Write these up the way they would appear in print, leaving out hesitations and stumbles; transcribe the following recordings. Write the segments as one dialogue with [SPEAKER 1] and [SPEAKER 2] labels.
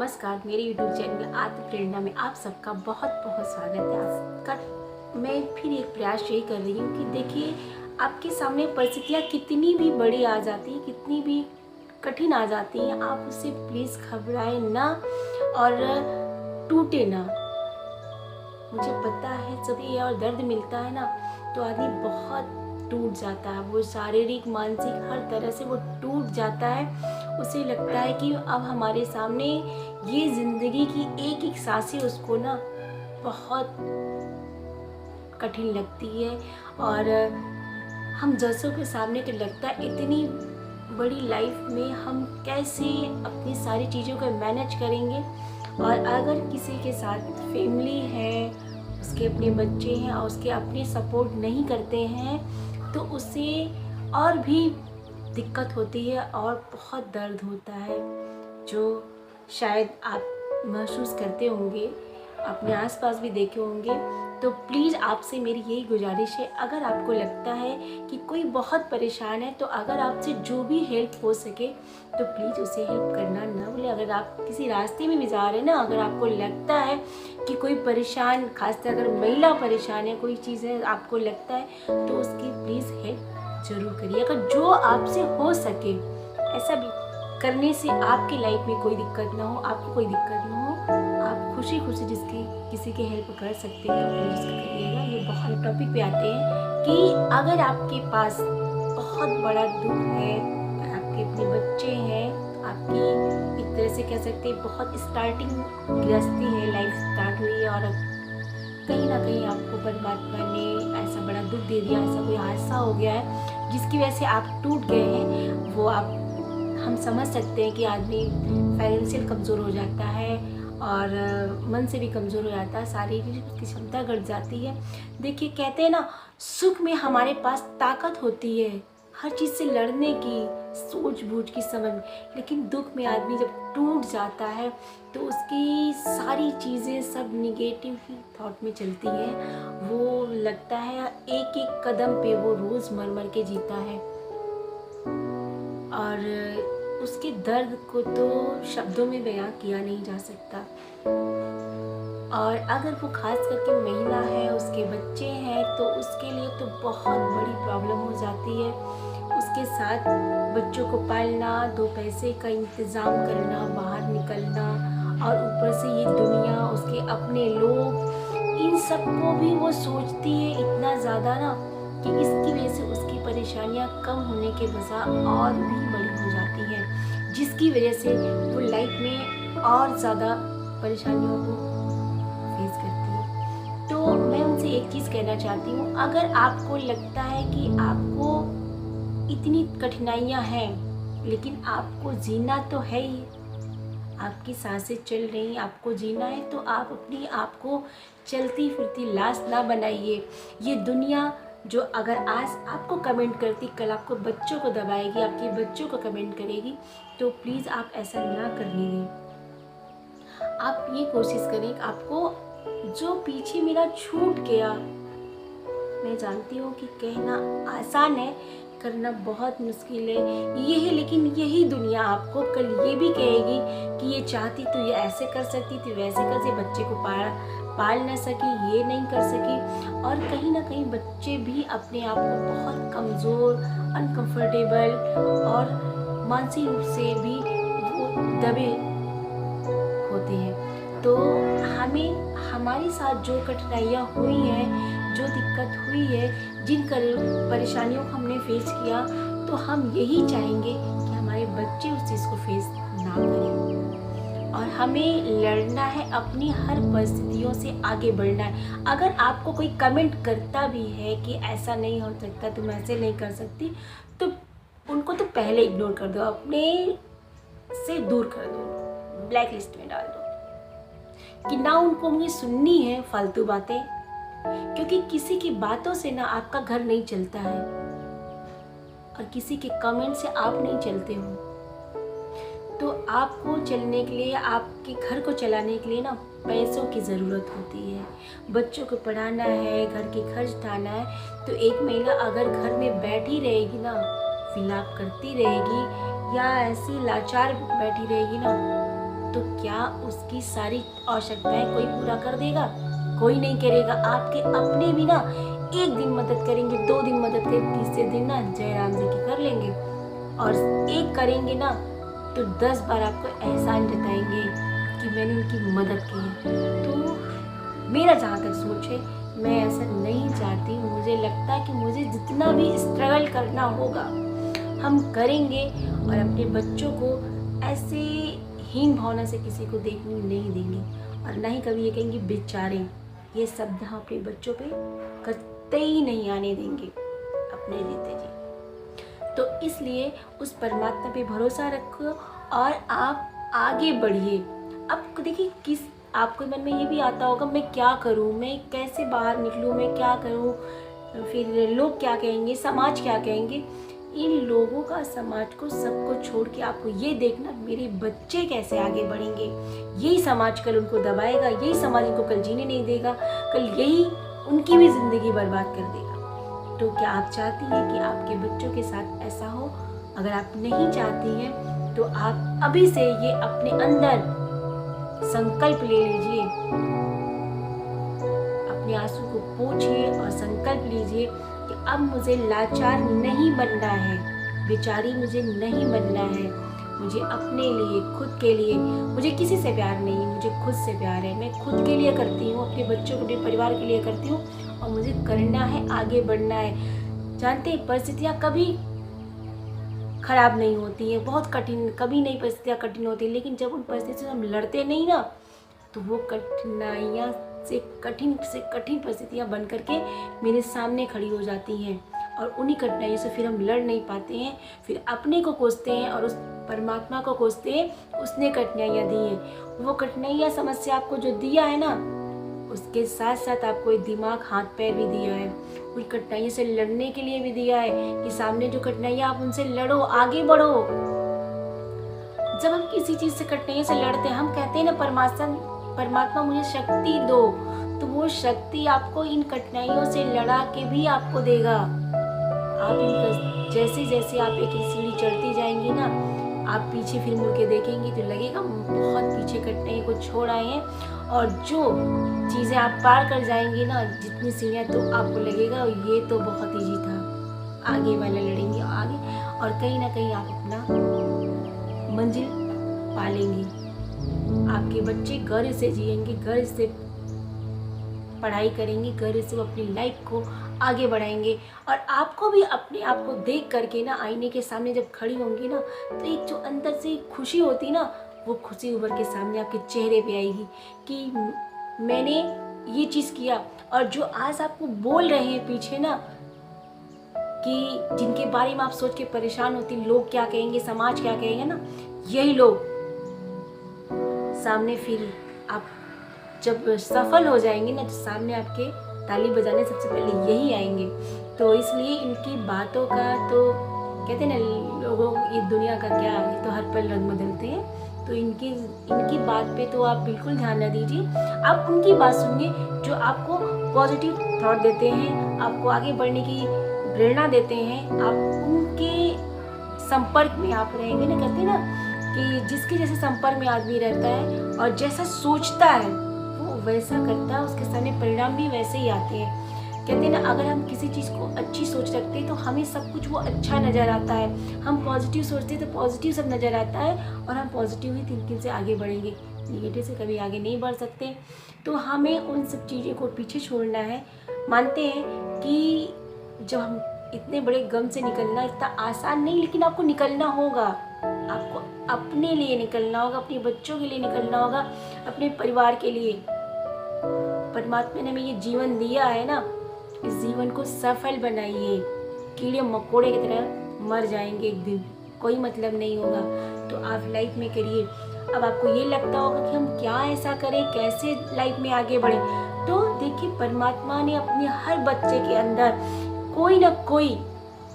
[SPEAKER 1] नमस्कार, मेरे YouTube channel आत्म प्रेरणा में आप सबका बहुत बहुत स्वागत है। आपका मैं फिर एक प्रयास यही कर रही हूँ कि देखिए, आपके सामने परिस्थितियाँ कितनी भी बड़ी आ जाती हैं, कितनी भी कठिन आ जाती हैं, आप उससे प्लीज़ घबराएं ना और टूटे ना। मुझे पता है जब ये और दर्द मिलता है ना तो आदमी बहुत टूट जाता है, वो शारीरिक मानसिक हर तरह से वो टूट जाता है। उसे लगता है कि अब हमारे सामने ये ज़िंदगी की एक एक सांसें उसको ना बहुत कठिन लगती है। और हम जैसों के सामने तो लगता है इतनी बड़ी लाइफ में हम कैसे अपनी सारी चीज़ों को मैनेज करेंगे। और अगर किसी के साथ फैमिली है, उसके अपने बच्चे हैं और उसके अपने सपोर्ट नहीं करते हैं तो उसे और भी दिक्कत होती है और बहुत दर्द होता है, जो शायद आप महसूस करते होंगे, अपने आसपास भी देखे होंगे। तो प्लीज़ आपसे मेरी यही गुजारिश है, अगर आपको लगता है कि कोई बहुत परेशान है तो अगर आपसे जो भी हेल्प हो सके तो प्लीज़ उसे हेल्प करना ना भूलें। अगर आप किसी रास्ते में भी जा रहे हैं ना, अगर आपको लगता है कि कोई परेशान, खासकर अगर महिला परेशान है, कोई चीज़ है आपको लगता है, तो उसकी प्लीज़ हेल्प ज़रूर करिए। अगर जो आपसे हो सके, ऐसा भी करने से आपकी लाइफ में कोई दिक्कत ना हो, आपको कोई दिक्कत ना हो, आप खुशी खुशी जिसकी किसी की हेल्प कर सकते हैं तो प्लीज़ उसका करिएगा। ये बहुत टॉपिक पे आते हैं कि अगर आपके पास बहुत बड़ा दुख है, आपके अपने बच्चे हैं, आपकी एक तरह से कह सकते हैं बहुत स्टार्टिंग गृहस्थी है, लाइफ स्टार्ट हुई है और कहीं ना कहीं आपको परमात्मा ने ऐसा बड़ा दुख दे दिया, ऐसा कोई हादसा हो गया है जिसकी वजह से आप टूट गए हैं, वो आप हम समझ सकते हैं कि आदमी फाइनेंशियल कमज़ोर हो जाता है और मन से भी कमज़ोर हो जाता है, शारीरिक उसकी क्षमता घट जाती है। देखिए, कहते हैं ना, सुख में हमारे पास ताकत होती है हर चीज़ से लड़ने की, सूझबूझ की, समझ, लेकिन दुख में आदमी जब टूट जाता है तो उसकी सारी चीज़ें सब निगेटिव ही थॉट में चलती हैं। वो लगता है एक एक कदम पे वो रोज़ मर मर के जीता है और उसके दर्द को तो शब्दों में बयां किया नहीं जा सकता। और अगर वो खास करके महिला है, उसके बच्चे हैं, तो उसके लिए तो बहुत बड़ी प्रॉब्लम हो जाती है। उसके साथ बच्चों को पालना, दो पैसे का इंतज़ाम करना, बाहर निकलना और ऊपर से ये दुनिया, उसके अपने लोग, इन सब को भी वो सोचती है इतना ज़्यादा ना कि इसकी वजह से उसकी परेशानियाँ कम होने के बजाय और भी बड़ी हो जाती है, जिसकी वजह से वो लाइफ में और ज़्यादा परेशानियों को फेस करती है। तो मैं उनसे एक चीज़ कहना चाहती हूँ, अगर आपको लगता है कि आपको इतनी कठिनाइयाँ हैं लेकिन आपको जीना तो है ही, आपकी सांसें चल रही, आपको जीना है, तो आप अपनी आप को चलती फिरती लाश ना बनाइए। ये दुनिया जो अगर आज आपको कमेंट करती, कल आपको बच्चों को दबाएगी, आपके बच्चों को कमेंट करेगी, तो प्लीज़ आप ऐसा ना करने दें। आप ये कोशिश करें कि आपको जो पीछे मेरा छूट गया, मैं जानती हूँ कि कहना आसान है, करना बहुत मुश्किल है ये है, लेकिन यही दुनिया आपको कल ये भी कहेगी कि ये चाहती तो ये ऐसे कर सकती थी, वैसे कर सकती, बच्चे को पाल ना सकी, ये नहीं कर सकी। और कहीं ना कहीं बच्चे भी अपने आप को बहुत कमज़ोर, अनकंफर्टेबल और मानसिक रूप से भी वो दबे होते हैं। तो हमें हमारे साथ जो कठिनाइयाँ हुई हैं, जो दिक्कत हुई है, जिन परेशानियों को हमने फेस किया, तो हम यही चाहेंगे कि हमारे बच्चे उस चीज़ को फेस ना करें। और हमें लड़ना है, अपनी हर परिस्थितियों से आगे बढ़ना है। अगर आपको कोई कमेंट करता भी है कि ऐसा नहीं हो सकता, तुम ऐसे नहीं कर सकती, तो उनको तो पहले इग्नोर कर दो, अपने से दूर कर दो, ब्लैक लिस्ट में डाल दो कि ना उनको मुझे सुननी है फालतू बातें, क्योंकि किसी की बातों से ना आपका घर नहीं चलता है और किसी के कमेंट से आप नहीं चलते हो। तो आपको चलने के लिए, आपके घर को चलाने के लिए ना पैसों की ज़रूरत होती है, बच्चों को पढ़ाना है, घर के खर्च उठाना है। तो एक महिला अगर घर में बैठी रहेगी ना, विलाप करती रहेगी या ऐसी लाचार बैठी रहेगी ना, तो क्या उसकी सारी आवश्यकताएं कोई पूरा कर देगा? कोई नहीं करेगा। आपके अपने भी ना एक दिन मदद करेंगे, 2 दिन मदद करेंगे, तीसरे दिन ना जयराम जी की कर लेंगे। और एक करेंगे ना तो 10 बार आपको एहसान जताएंगे कि मैंने उनकी मदद की है। तो मेरा जहाँ तक सोच है, मैं ऐसा नहीं चाहती। मुझे लगता है कि मुझे जितना भी स्ट्रगल करना होगा हम करेंगे, और अपने बच्चों को ऐसे हीन भावना से किसी को देखने नहीं देंगे, और ना ही कभी ये कहेंगे बेचारे। ये शब्द हम अपने बच्चों पे कतई नहीं आने देंगे अपने जीते जी। तो इसलिए उस परमात्मा पे भरोसा रखो और आप आगे बढ़िए। अब देखिए, आपके मन में ये भी आता होगा, मैं क्या करूं, मैं कैसे बाहर निकलूं, मैं क्या करूं, फिर लोग क्या कहेंगे, समाज क्या कहेंगे। इन लोगों का, समाज को, सबको छोड़ के आपको ये देखना मेरे बच्चे कैसे आगे बढ़ेंगे। यही समाज कल उनको दबाएगा, यही समाज उनको कल जीने नहीं देगा, कल यही उनकी भी जिंदगी बर्बाद कर देगा। तो क्या आप चाहती हैं कि आपके बच्चों के साथ ऐसा हो? अगर आप नहीं चाहती हैं तो आप अभी से ये अपने अंदर संकल्प ले लीजिए, अपने आंसू को पोंछिए और संकल्प लीजिए कि अब मुझे लाचार नहीं बनना है, बेचारी मुझे नहीं बनना है। मुझे अपने लिए, खुद के लिए, मुझे किसी से प्यार नहीं, मुझे खुद से प्यार है। मैं खुद के लिए करती हूँ, अपने बच्चों को, अपने परिवार के लिए करती हूँ, और मुझे करना है, आगे बढ़ना है। जानते हैं, परिस्थितियाँ कभी खराब नहीं होती है, बहुत कठिन, कभी नहीं परिस्थितियाँ कठिन होती है, लेकिन जब उन परिस्थितियों से हम लड़ते नहीं ना, तो वो कठिनाइयाँ से कठिन परिस्थितियाँ बन करके मेरे सामने खड़ी हो जाती हैं, और उन्हीं कठिनाइयों से फिर हम लड़ नहीं पाते हैं। फिर अपने को कोसते हैं और उस परमात्मा को कोसते हैं, उसने कठिनाइयाँ दी हैं। वो कठिनाइयाँ, समस्या आपको जो दिया है ना, उसके साथ साथ आपको एक दिमाग, हाथ पैर भी दिया है, उन कठिनाइयों से लड़ने के लिए भी दिया है कि सामने जो कठिनाइयाँ, आप उनसे लड़ो, आगे बढ़ो। जब हम किसी चीज से, कठिनाइयों से लड़ते हैं, हम कहते हैं ना परमात्मा मुझे शक्ति दो, तो वो शक्ति आपको इन कठिनाइयों से लड़ा के भी आपको देगा। आप इनका जैसे जैसे आप एक सीढ़ी चढ़ती जाएंगी ना, आप पीछे फिर मुड़ के देखेंगी तो लगेगा बहुत पीछे कठिनाई को छोड़ आए हैं, और जो चीज़ें आप पार कर जाएंगी ना, जितनी सीढ़ियाँ, तो आपको लगेगा ये तो बहुत ईजी था, आगे वाला लड़ेंगे आगे, और कहीं ना कहीं आप अपना मंजिल पालेंगे। आपके बच्चे गर्व से जिएंगे, गर्व से पढ़ाई करेंगे, गर्व से वो अपनी लाइफ को आगे बढ़ाएंगे। और आपको भी अपने आप को देख करके ना, आईने के सामने जब खड़ी होंगी ना, तो एक जो अंदर से खुशी होती ना, वो खुशी उभर के सामने आपके चेहरे पे आएगी कि मैंने ये चीज़ किया। और जो आज आपको बोल रहे हैं पीछे ना, कि जिनके बारे में आप सोच के परेशान होती, लोग क्या कहेंगे, समाज क्या कहेंगे ना, यही लोग सामने फिर आप जब सफल हो जाएंगे ना, तो सामने आपके ताली बजाने सबसे पहले यही आएंगे। तो इसलिए इनकी बातों का, तो कहते हैं ना लोगों, ये दुनिया का क्या, ये तो हर पल रंग बदलते हैं। तो इनकी बात पे तो आप बिल्कुल ध्यान न दीजिए, आप उनकी बात सुनिए जो आपको पॉजिटिव थॉट देते हैं, आपको आगे बढ़ने की प्रेरणा देते हैं। आप उनके संपर्क में आप रहेंगे ना, कहते हैं ना कि जिसके जैसे संपर्क में आदमी रहता है और जैसा सोचता है वो वैसा करता है, उसके सामने परिणाम भी वैसे ही आते हैं। कहते हैं ना, अगर हम किसी चीज़ को अच्छी सोच रखते हैं तो हमें सब कुछ वो अच्छा नज़र आता है। हम पॉजिटिव सोचते हैं तो पॉजिटिव सब नज़र आता है, और हम पॉजिटिव ही थिंकिंग से आगे बढ़ेंगे, नेगेटिव से कभी आगे नहीं बढ़ सकते। तो हमें उन सब चीज़ों को पीछे छोड़ना है। मानते हैं कि जब हम इतने बड़े गम से निकलना इतना आसान नहीं, लेकिन आपको निकलना होगा, आपको अपने लिए निकलना होगा, अपने बच्चों के लिए निकलना होगा, अपने परिवार के लिए। परमात्मा ने हमें ये जीवन दिया है ना, इस जीवन को सफल बनाइए। कीड़े मकोड़े की तरह मर जाएंगे एक दिन, कोई मतलब नहीं होगा। तो आप लाइफ में करिए। अब आपको ये लगता होगा कि हम क्या ऐसा करें, कैसे लाइफ में आगे बढ़ें, तो देखिए परमात्मा ने अपने हर बच्चे के अंदर कोई ना कोई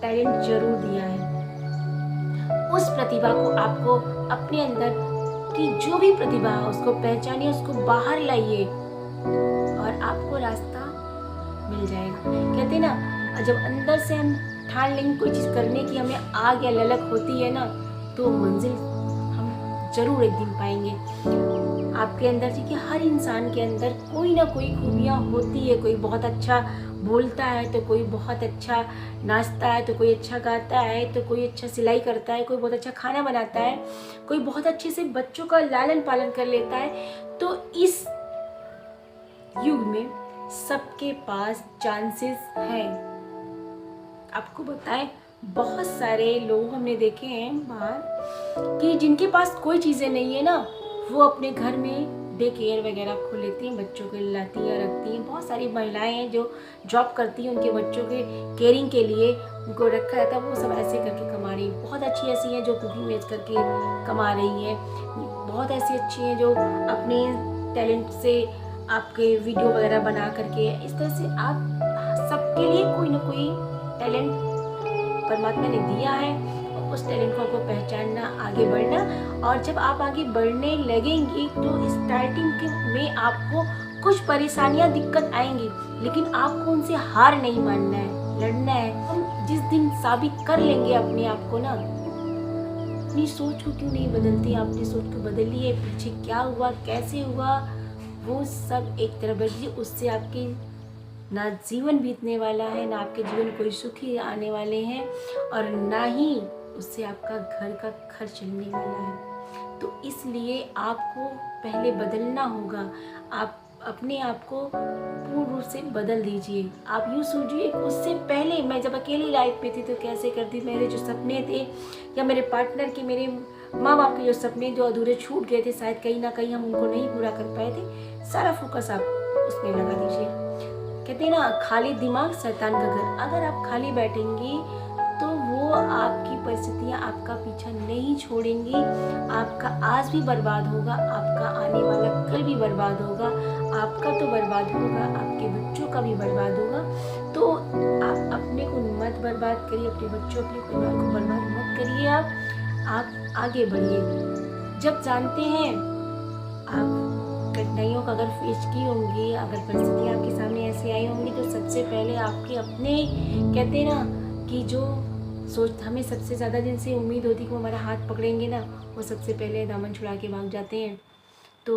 [SPEAKER 1] टैलेंट जरूर दिया है। उस प्रतिभा को आपको अपने अंदर की जो भी प्रतिभा है उसको पहचानिए, उसको बाहर लाइए, और आपको रास्ता मिल जाएगा। कहते हैं ना, जब अंदर से हम ठान लेंगे कोई चीज़ करने की, हमें आग या ललक होती है ना, तो मंजिल हम ज़रूर एक दिन पाएंगे। आपके अंदर देखिए, हर इंसान के अंदर कोई ना कोई खूबियाँ होती है। कोई बहुत अच्छा बोलता है तो कोई बहुत अच्छा नाचता है, तो कोई अच्छा गाता है, तो कोई अच्छा सिलाई करता है, कोई बहुत अच्छा खाना बनाता है, कोई बहुत अच्छे से बच्चों का लालन पालन कर लेता है। तो इस युग में सबके पास चांसेस हैं। आपको बताएं, बहुत सारे लोग हमने देखे हैं बाहर कि जिनके पास कोई चीज़ें नहीं है ना, वो अपने घर में डे केयर वगैरह खोल लेती हैं, बच्चों के लाती हैं, रखती हैं। बहुत सारी महिलाएं हैं जो जॉब करती हैं, उनके बच्चों के केयरिंग के लिए उनको रखा रहता है, वो सब ऐसे करके कमा रही हैं। बहुत अच्छी ऐसी हैं जो कुकिंग बेच करके कमा रही हैं। बहुत ऐसी अच्छी हैं जो अपने टैलेंट से आपके वीडियो वगैरह बना करके, इस तरह से आप सबके लिए कोई ना कोई टैलेंट परमात्मा ने दिया है। उस टैलेंट को आपको पहचानना, आगे बढ़ना। और जब आप आगे बढ़ने लगेंगी तो स्टार्टिंग में आपको कुछ परेशानियां, दिक्कत आएंगी, लेकिन आपको उनसे हार नहीं मानना है, लड़ना है। हम जिस दिन साबित कर लेंगे अपने आप को ना, अपनी सोच को क्यों नहीं बदलती, आपने सोच को बदलिए। पीछे क्या हुआ, कैसे हुआ, वो सब एक तरफ रखिए। उससे आपकी ना जीवन बीतने वाला है, ना आपके जीवन कोई सुखी आने वाले हैं, और ना ही उससे आपका घर का खर्च चलने वाला है। तो इसलिए आपको पहले बदलना होगा। आप अपने आप को पूर्ण रूप से बदल दीजिए। आप यूँ सोचिए, उससे पहले मैं जब अकेली लाइफ में थी तो कैसे करती, मेरे जो सपने थे या मेरे पार्टनर के, मेरे माँ बाप के जो सपने जो अधूरे छूट गए थे, शायद कहीं ना कहीं हम उनको नहीं पूरा कर पाए थे, सारा फोकस आप उसमें लगा दीजिए। कहते हैं ना, खाली दिमाग शैतान का घर। अगर आप खाली बैठेंगी तो वो आपकी परिस्थितियाँ आपका पीछा नहीं छोड़ेंगी। आपका आज भी बर्बाद होगा, आपका आने वाला कल भी बर्बाद होगा, आपका तो बर्बाद होगा, आपके बच्चों का भी बर्बाद होगा। तो आप अपने को मत बर्बाद करिए, अपने बच्चों, अपने परिवार को बर्बाद मत करिए। आप आगे बढ़िए। जब जानते हैं आप कठिनाइयों का अगर फेस की होंगी, अगर परिस्थितियाँ आपके सामने ऐसी आई होंगी, तो सबसे पहले आपके अपने, कहते हैं ना कि जो सोच हमें सबसे ज़्यादा जिनसे उम्मीद होती कि वो हमारा हाथ पकड़ेंगे ना, वो सबसे पहले दामन छुड़ा के भाग जाते हैं। तो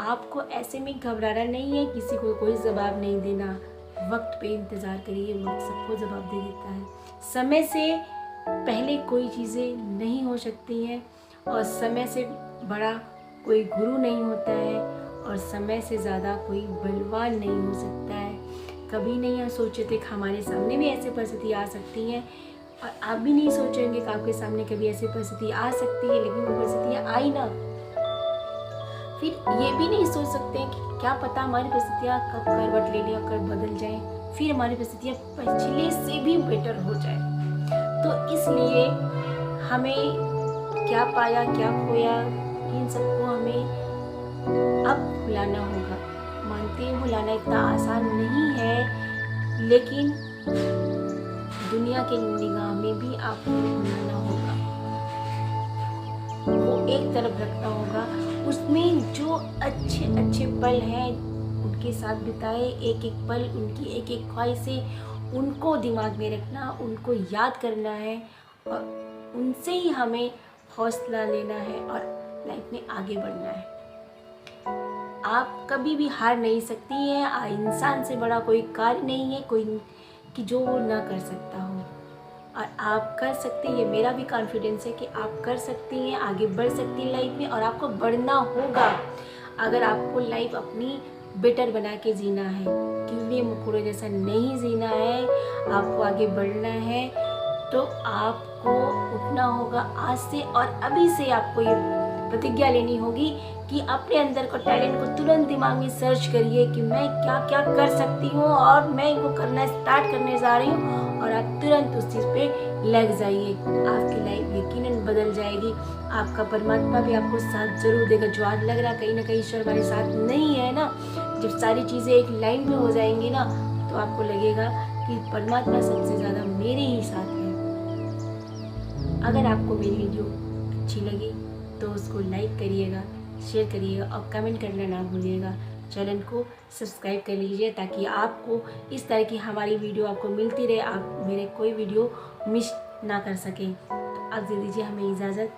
[SPEAKER 1] आपको ऐसे में घबराना नहीं है, किसी को कोई जवाब नहीं देना। वक्त पे इंतज़ार करिए, वक्त सबको जवाब दे देता है। समय से पहले कोई चीज़ें नहीं हो सकती हैं, और समय से बड़ा कोई गुरु नहीं होता है, और समय से ज़्यादा कोई बलवान नहीं हो सकता है। कभी नहीं हम सोचे थे कि हमारे सामने भी ऐसी परिस्थिति आ सकती हैं, और आप भी नहीं सोचेंगे कि आपके सामने कभी ऐसी परिस्थिति आ सकती है, लेकिन वो परिस्थितियाँ आई ना, फिर ये भी नहीं सोच सकते कि क्या पता हमारी परिस्थितियाँ कब करवट ले लें और कब बदल जाएं, फिर हमारी परिस्थितियाँ पिछले से भी बेटर हो जाए। तो इसलिए हमें क्या पाया क्या खोया, इन सबको हमें अब भुलाना होगा। मानते हैं भुलाना इतना आसान नहीं है, लेकिन दुनिया के निगाह में भी आपको भुलाना होगा, वो एक तरफ रखना होगा। उसमें जो अच्छे अच्छे पल हैं उनके साथ बिताए, एक एक पल, उनकी एक एक ख्वाहिशें, उनको दिमाग में रखना, उनको याद करना है, और उनसे ही हमें हौसला लेना है और लाइफ में आगे बढ़ना है। आप कभी भी हार नहीं सकती हैं। इंसान से बड़ा कोई कार्य नहीं है कोई कि जो वो ना कर सकता हो, और आप कर सकते हैं। ये मेरा भी कॉन्फिडेंस है कि आप कर सकती हैं, आगे बढ़ सकती हैं लाइफ में, और आपको बढ़ना होगा। अगर आपको लाइफ अपनी बेटर बना के जीना है, कीड़े मकोड़े जैसा नहीं जीना है, आपको आगे बढ़ना है, तो आपको उठना होगा आज से। और अभी से आपको ये प्रतिज्ञा लेनी होगी कि अपने अंदर को टैलेंट को तुरंत दिमाग में सर्च करिए कि मैं क्या क्या कर सकती हूँ, और मैं इनको करना स्टार्ट करने जा रही हूँ, और आप तुरंत उस चीज़ पे लग जाइए। आपकी लाइफ यकीनन बदल जाएगी। आपका परमात्मा भी आपको साथ जरूर देगा। जो आज लग रहा कहीं ना कहीं ईश्वर हमारे साथ नहीं है ना, जब सारी चीज़ें एक लाइन में हो जाएंगी ना, तो आपको लगेगा कि परमात्मा सबसे ज़्यादा मेरे ही साथ है। अगर आपको मेरी वीडियो अच्छी लगी तो उसको लाइक करिएगा, शेयर करिएगा, और कमेंट करना ना भूलिएगा। चैनल को सब्सक्राइब कर लीजिए ताकि आपको इस तरह की हमारी वीडियो आपको मिलती रहे, आप मेरे कोई वीडियो मिस ना कर सकें। तो आप दे दीजिए हमें इजाज़त।